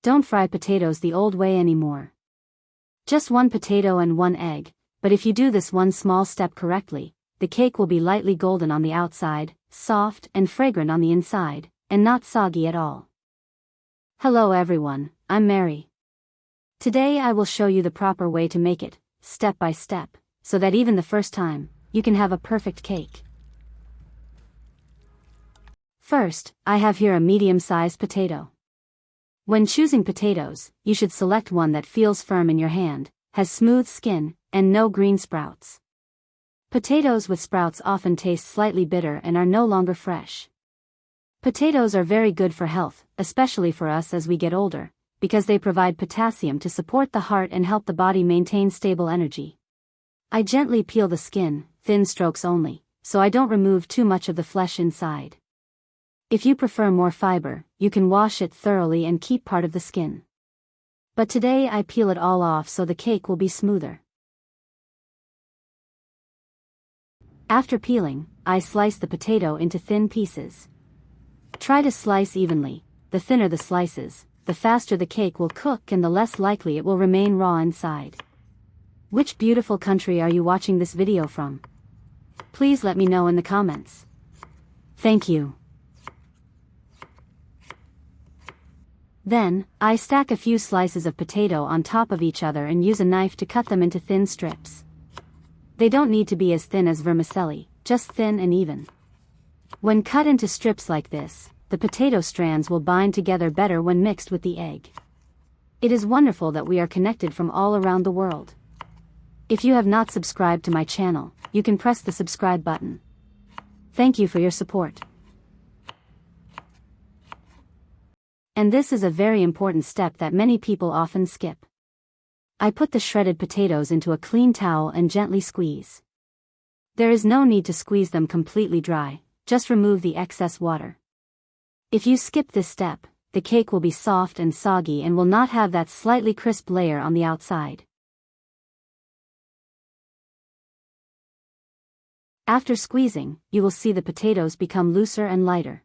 Don't fry potatoes the old way anymore. Just one potato and one egg, but if you do this one small step correctly, the cake will be lightly golden on the outside, soft and fragrant on the inside, and not soggy at all. Hello everyone, I'm Mary. Today I will show you the proper way to make it, step by step, so that even the first time, you can have a perfect cake. First, I have here a medium-sized potato. When choosing potatoes, you should select one that feels firm in your hand, has smooth skin, and no green sprouts. Potatoes with sprouts often taste slightly bitter and are no longer fresh. Potatoes are very good for health, especially for us as we get older, because they provide potassium to support the heart and help the body maintain stable energy. I gently peel the skin, thin strokes only, so I don't remove too much of the flesh inside. If you prefer more fiber, you can wash it thoroughly and keep part of the skin. But today I peel it all off so the cake will be smoother. After peeling, I slice the potato into thin pieces. Try to slice evenly. The thinner the slices, the faster the cake will cook and the less likely it will remain raw inside. Which beautiful country are you watching this video from? Please let me know in the comments. Thank you. Then, I stack a few slices of potato on top of each other and use a knife to cut them into thin strips. They don't need to be as thin as vermicelli, just thin and even. When cut into strips like this, the potato strands will bind together better when mixed with the egg. It is wonderful that we are connected from all around the world. If you have not subscribed to my channel, you can press the subscribe button. Thank you for your support. And this is a very important step that many people often skip. I put the shredded potatoes into a clean towel and gently squeeze. There is no need to squeeze them completely dry, just remove the excess water. If you skip this step, the cake will be soft and soggy and will not have that slightly crisp layer on the outside. After squeezing, you will see the potatoes become looser and lighter.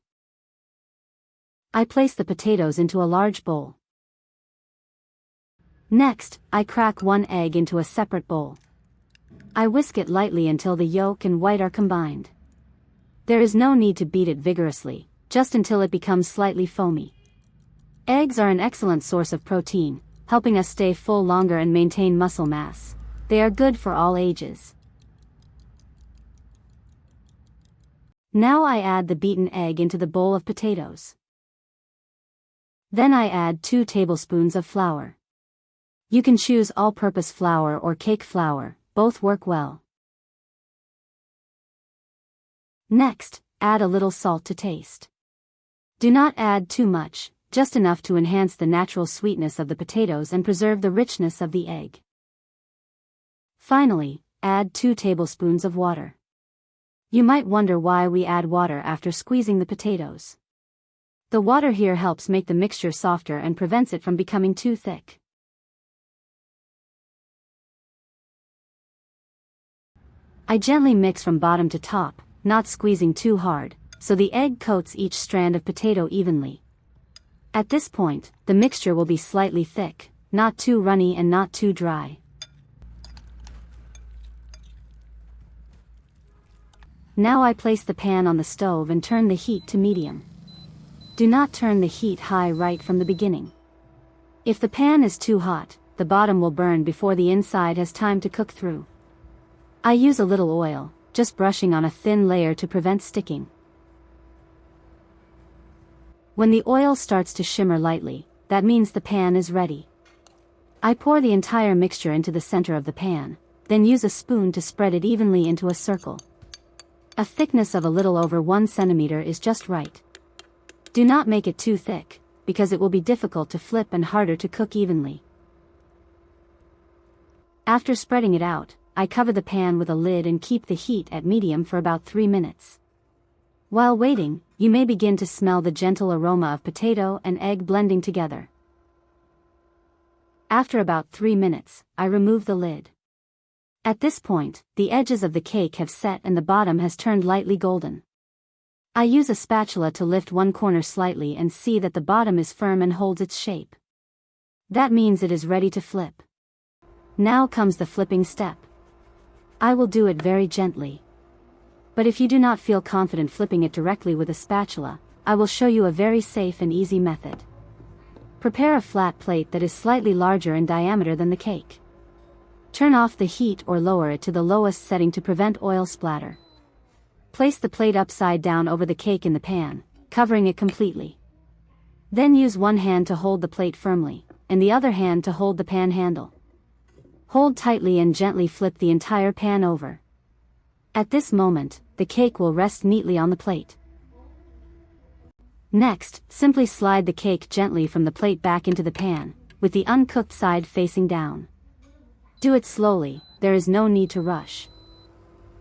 I place the potatoes into a large bowl. Next, I crack one egg into a separate bowl. I whisk it lightly until the yolk and white are combined. There is no need to beat it vigorously, just until it becomes slightly foamy. Eggs are an excellent source of protein, helping us stay full longer and maintain muscle mass. They are good for all ages. Now I add the beaten egg into the bowl of potatoes. Then I add 2 tablespoons of flour. You can choose all-purpose flour or cake flour, both work well. Next, add a little salt to taste. Do not add too much, just enough to enhance the natural sweetness of the potatoes and preserve the richness of the egg. Finally, add 2 tablespoons of water. You might wonder why we add water after squeezing the potatoes. The water here helps make the mixture softer and prevents it from becoming too thick. I gently mix from bottom to top, not squeezing too hard, so the egg coats each strand of potato evenly. At this point, the mixture will be slightly thick, not too runny and not too dry. Now I place the pan on the stove and turn the heat to medium. Do not turn the heat high right from the beginning. If the pan is too hot, the bottom will burn before the inside has time to cook through. I use a little oil, just brushing on a thin layer to prevent sticking. When the oil starts to shimmer lightly, that means the pan is ready. I pour the entire mixture into the center of the pan, then use a spoon to spread it evenly into a circle. A thickness of a little over 1 centimeter is just right. Do not make it too thick, because it will be difficult to flip and harder to cook evenly. After spreading it out, I cover the pan with a lid and keep the heat at medium for about 3 minutes. While waiting, you may begin to smell the gentle aroma of potato and egg blending together. After about 3 minutes, I remove the lid. At this point, the edges of the cake have set and the bottom has turned lightly golden. I use a spatula to lift one corner slightly and see that the bottom is firm and holds its shape. That means it is ready to flip. Now comes the flipping step. I will do it very gently. But if you do not feel confident flipping it directly with a spatula, I will show you a very safe and easy method. Prepare a flat plate that is slightly larger in diameter than the cake. Turn off the heat or lower it to the lowest setting to prevent oil splatter. Place the plate upside down over the cake in the pan, covering it completely. Then use one hand to hold the plate firmly, and the other hand to hold the pan handle. Hold tightly and gently flip the entire pan over. At this moment, the cake will rest neatly on the plate. Next, simply slide the cake gently from the plate back into the pan, with the uncooked side facing down. Do it slowly, there is no need to rush.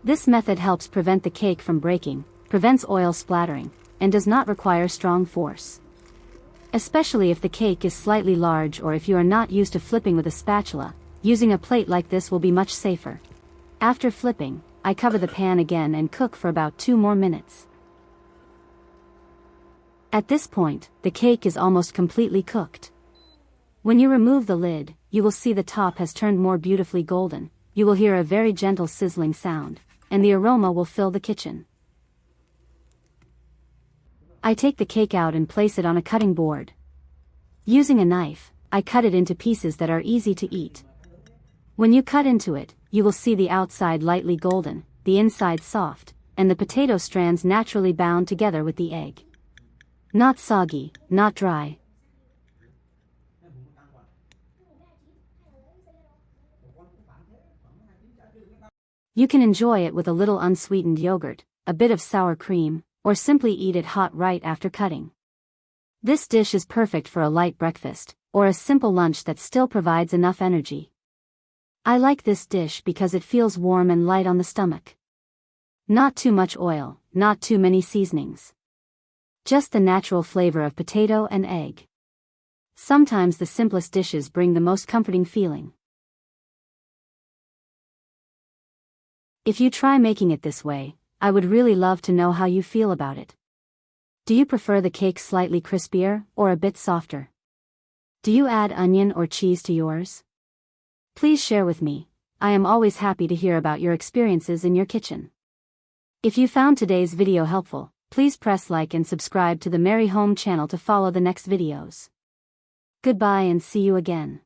This method helps prevent the cake from breaking, prevents oil splattering, and does not require strong force. Especially if the cake is slightly large or if you are not used to flipping with a spatula, using a plate like this will be much safer. After flipping, I cover the pan again and cook for about 2 more minutes. At this point, the cake is almost completely cooked. When you remove the lid, you will see the top has turned more beautifully golden, you will hear a very gentle sizzling sound, and the aroma will fill the kitchen. I take the cake out and place it on a cutting board. Using a knife, I cut it into pieces that are easy to eat. When you cut into it, you will see the outside lightly golden, the inside soft, and the potato strands naturally bound together with the egg. Not soggy, not dry. You can enjoy it with a little unsweetened yogurt, a bit of sour cream, or simply eat it hot right after cutting. This dish is perfect for a light breakfast, or a simple lunch that still provides enough energy. I like this dish because it feels warm and light on the stomach. Not too much oil, not too many seasonings. Just the natural flavor of potato and egg. Sometimes the simplest dishes bring the most comforting feeling. If you try making it this way, I would really love to know how you feel about it. Do you prefer the cake slightly crispier, or a bit softer? Do you add onion or cheese to yours? Please share with me. I am always happy to hear about your experiences in your kitchen. If you found today's video helpful, please press like and subscribe to the Merry Home channel to follow the next videos. Goodbye and see you again.